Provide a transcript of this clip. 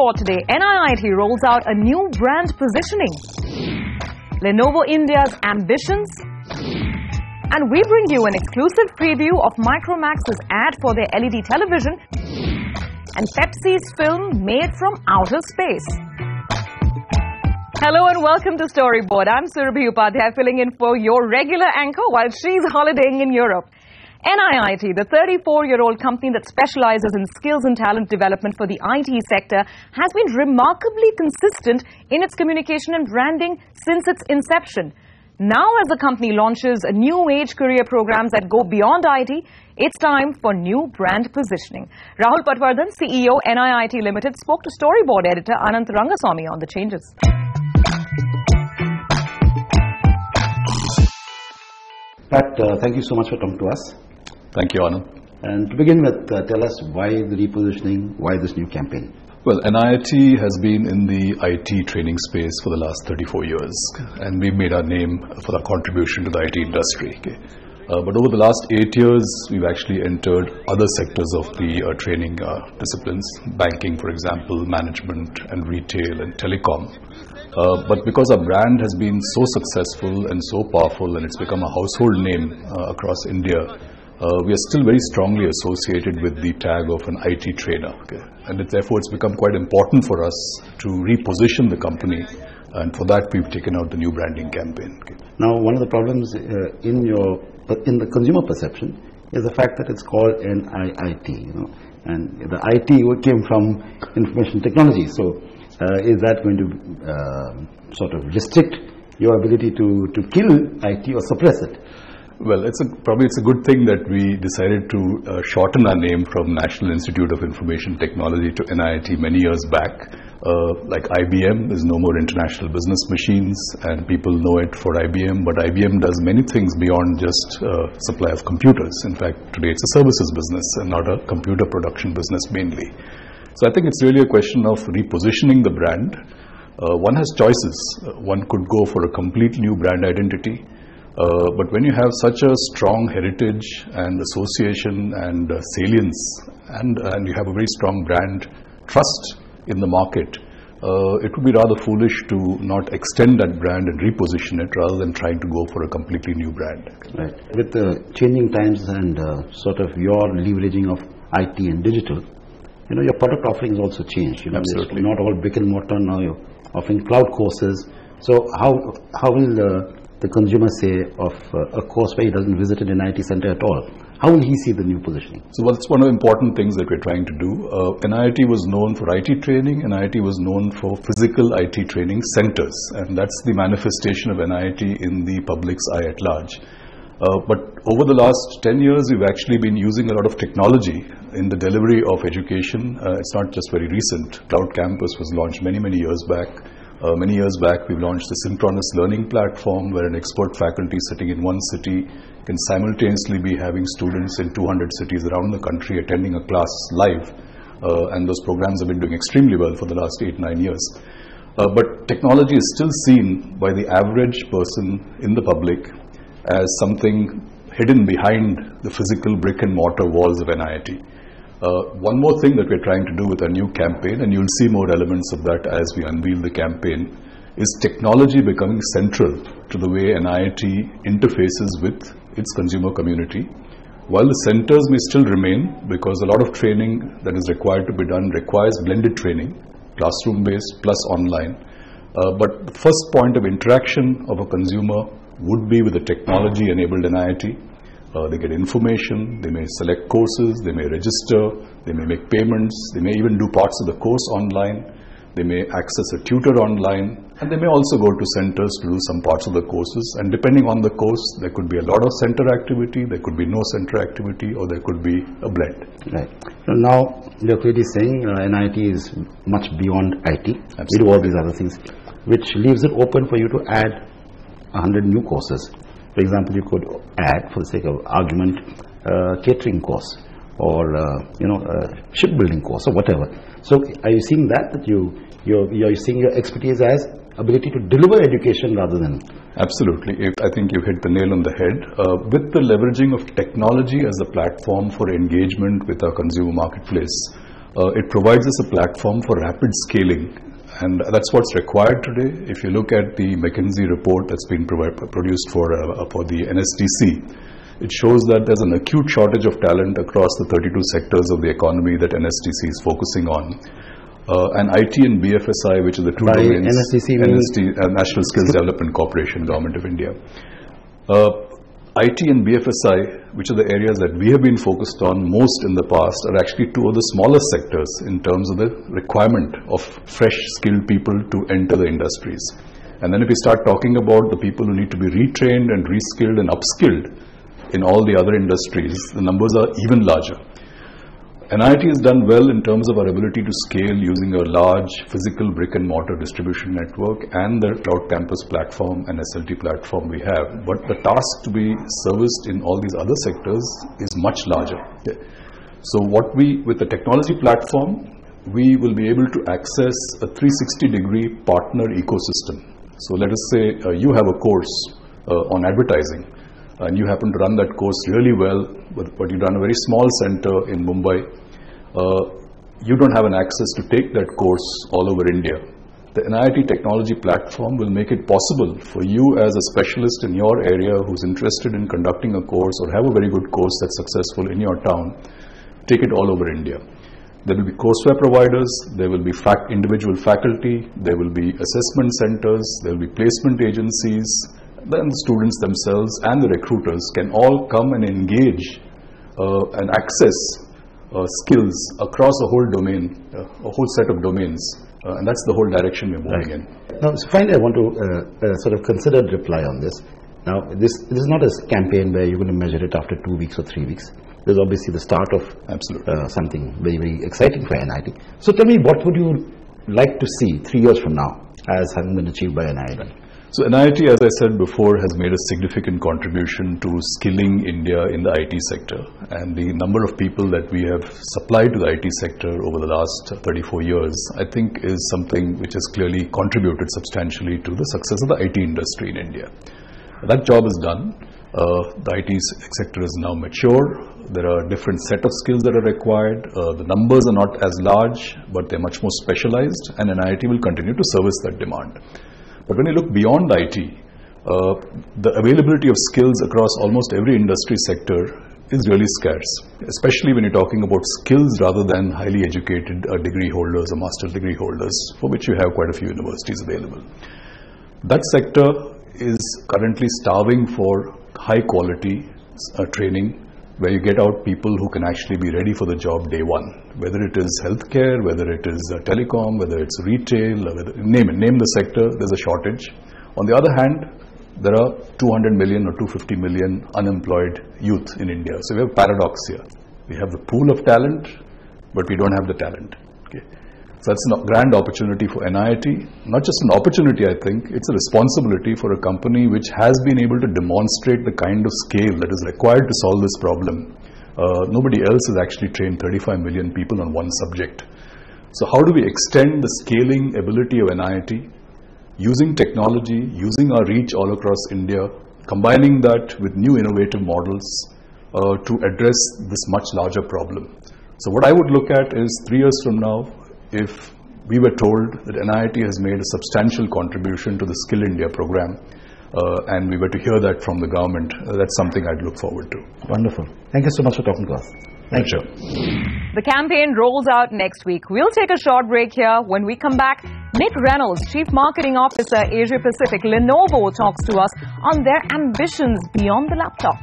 Storyboard today, NIIT rolls out a new brand positioning. Lenovo India's ambitions. And we bring you an exclusive preview of Micromax's ad for their LED television and Pepsi's film Made from Outer Space. Hello and welcome to Storyboard. I'm Surabhi Upadhyay filling in for your regular anchor while she's holidaying in Europe. NIIT, the 34-year-old company that specializes in skills and talent development for the IT sector, has been remarkably consistent in its communication and branding since its inception. Now, as the company launches new age career programs that go beyond IT, it's time for new brand positioning. Rahul Patwardhan, CEO, NIIT Limited, spoke to Storyboard editor Anant Rangaswamy on the changes. Pat, thank you so much for coming to us. Thank you, Anand. And to begin with, tell us why the repositioning, why this new campaign? Well, NIIT has been in the IT training space for the last 34 years, and we've made our name for our contribution to the IT industry. Okay? But over the last 8 years, we've actually entered other sectors of the training disciplines, banking, for example, management and retail and telecom. But because our brand has been so successful and so powerful, and it's become a household name across India, we are still very strongly associated with the tag of an IT trainer. Okay? And therefore, it's become quite important for us to reposition the company, and for that, we've taken out the new branding campaign. Okay? Now, one of the problems in the consumer perception is the fact that it's called NIIT, and the IT came from information technology. So, is that going to sort of restrict your ability to kill IT or suppress it? Well, probably it's a good thing that we decided to shorten our name from National Institute of Information Technology to NIIT many years back. Like IBM, there's no more International Business Machines, and people know it for IBM, but IBM does many things beyond just supply of computers. In fact, today it's a services business and not a computer production business mainly. So I think it's really a question of repositioning the brand. One has choices. One could go for a complete new brand identity. But when you have such a strong heritage and association and salience, and you have a very strong brand trust in the market, it would be rather foolish to not extend that brand and reposition it rather than trying to go for a completely new brand. Right. With the changing times and sort of your leveraging of IT and digital, your product offerings also changed. Absolutely. It's not all brick and mortar now. You're offering cloud courses. So how will the consumer say of a course where he doesn't visit an NIIT center at all? How will he see the new positioning? So that's one of the important things that we're trying to do. NIIT was known for IT training. NIIT was known for physical IT training centers. And that's the manifestation of NIIT in the public's eye at large. But over the last 10 years, we've actually been using a lot of technology in the delivery of education. It's not just very recent. Cloud Campus was launched many years back. Many years back, we've launched the synchronous learning platform where an expert faculty sitting in one city can simultaneously be having students in 200 cities around the country attending a class live. And those programs have been doing extremely well for the last 8-9 years. But technology is still seen by the average person in the public as something hidden behind the physical brick and mortar walls of NIIT. One more thing that we're trying to do with our new campaign, and you'll see more elements of that as we unveil the campaign, is technology becoming central to the way NIIT interfaces with its consumer community. While the centers may still remain, because a lot of training that is required to be done requires blended training, classroom-based plus online. But the first point of interaction of a consumer would be with a technology-enabled NIIT. They get information, they may select courses, they may register, they may make payments, they may even do parts of the course online, they may access a tutor online, and they may also go to centers to do some parts of the courses. And depending on the course, there could be a lot of center activity, there could be no center activity, or there could be a blend. Right. So now, you're clearly saying NIIT is much beyond IT. Absolutely. We do all these other things, which leaves it open for you to add 100 new courses. For example, you could add, for the sake of argument, catering course or shipbuilding course or whatever. So, are you seeing that you're seeing your expertise as ability to deliver education rather than? Absolutely. I think you hit the nail on the head. With the leveraging of technology as a platform for engagement with our consumer marketplace, It provides us a platform for rapid scaling, and that's what's required today. If you look at the McKinsey report that's been produced for the NSTC, it shows that there's an acute shortage of talent across the 32 sectors of the economy that NSTC is focusing on. And IT and BFSI, which are the two domains, National Skills Development Corporation, Government of India. IT and BFSI, which are the areas that we have been focused on most in the past, are actually two of the smaller sectors in terms of the requirement of fresh skilled people to enter the industries. And then if we start talking about the people who need to be retrained and reskilled and upskilled in all the other industries, the numbers are even larger. NIIT has done well in terms of our ability to scale using a large physical brick and mortar distribution network and the cloud campus platform and SLT platform we have. But the task to be serviced in all these other sectors is much larger. So with the technology platform, we will be able to access a 360-degree partner ecosystem. So let us say you have a course on advertising, and you happen to run that course really well, but you run a very small center in Mumbai. You don't have an access to take that course all over India. The NIIT technology platform will make it possible for you as a specialist in your area who's interested in conducting a course or have a very good course that's successful in your town, take it all over India. There will be courseware providers, there will be individual faculty, there will be assessment centers, there will be placement agencies. Then the students themselves and the recruiters can all come and engage and access skills across a whole domain, a whole set of domains. And that's the whole direction we're moving in. Now, so finally, I want to sort of considered reply on this. Now, this is not a campaign where you're going to measure it after 2 weeks or 3 weeks. There's obviously the start of something very, very exciting for NIIT. So tell me, what would you like to see 3 years from now as having been achieved by NIIT? So NIIT, as I said before, has made a significant contribution to skilling India in the IT sector. And the number of people that we have supplied to the IT sector over the last 34 years, I think is something which has clearly contributed substantially to the success of the IT industry in India. That job is done. The IT sector is now mature. There are a different set of skills that are required. The numbers are not as large, but they're much more specialized, and NIIT will continue to service that demand. But when you look beyond IT, the availability of skills across almost every industry sector is really scarce, especially when you're talking about skills rather than highly educated degree holders or master's degree holders, for which you have quite a few universities available. That sector is currently starving for high quality training, where you get out people who can actually be ready for the job day one, whether it is healthcare, whether it is telecom, whether it's retail, name the sector, there's a shortage. On the other hand, there are 200 million or 250 million unemployed youth in India. So we have a paradox here. We have the pool of talent, but we don't have the talent. Okay. So that's a grand opportunity for NIIT. Not just an opportunity, I think, it's a responsibility for a company which has been able to demonstrate the kind of scale that is required to solve this problem. Nobody else has actually trained 35 million people on one subject. So how do we extend the scaling ability of NIIT using technology, using our reach all across India, combining that with new innovative models to address this much larger problem? So what I would look at is 3 years from now, if we were told that NIIT has made a substantial contribution to the Skill India program, and we were to hear that from the government, that's something I'd look forward to. Wonderful. Thank you so much for talking to us. Thank you. The campaign rolls out next week. We'll take a short break here. When we come back, Nick Reynolds, Chief Marketing Officer, Asia Pacific, Lenovo, talks to us on their ambitions beyond the laptop.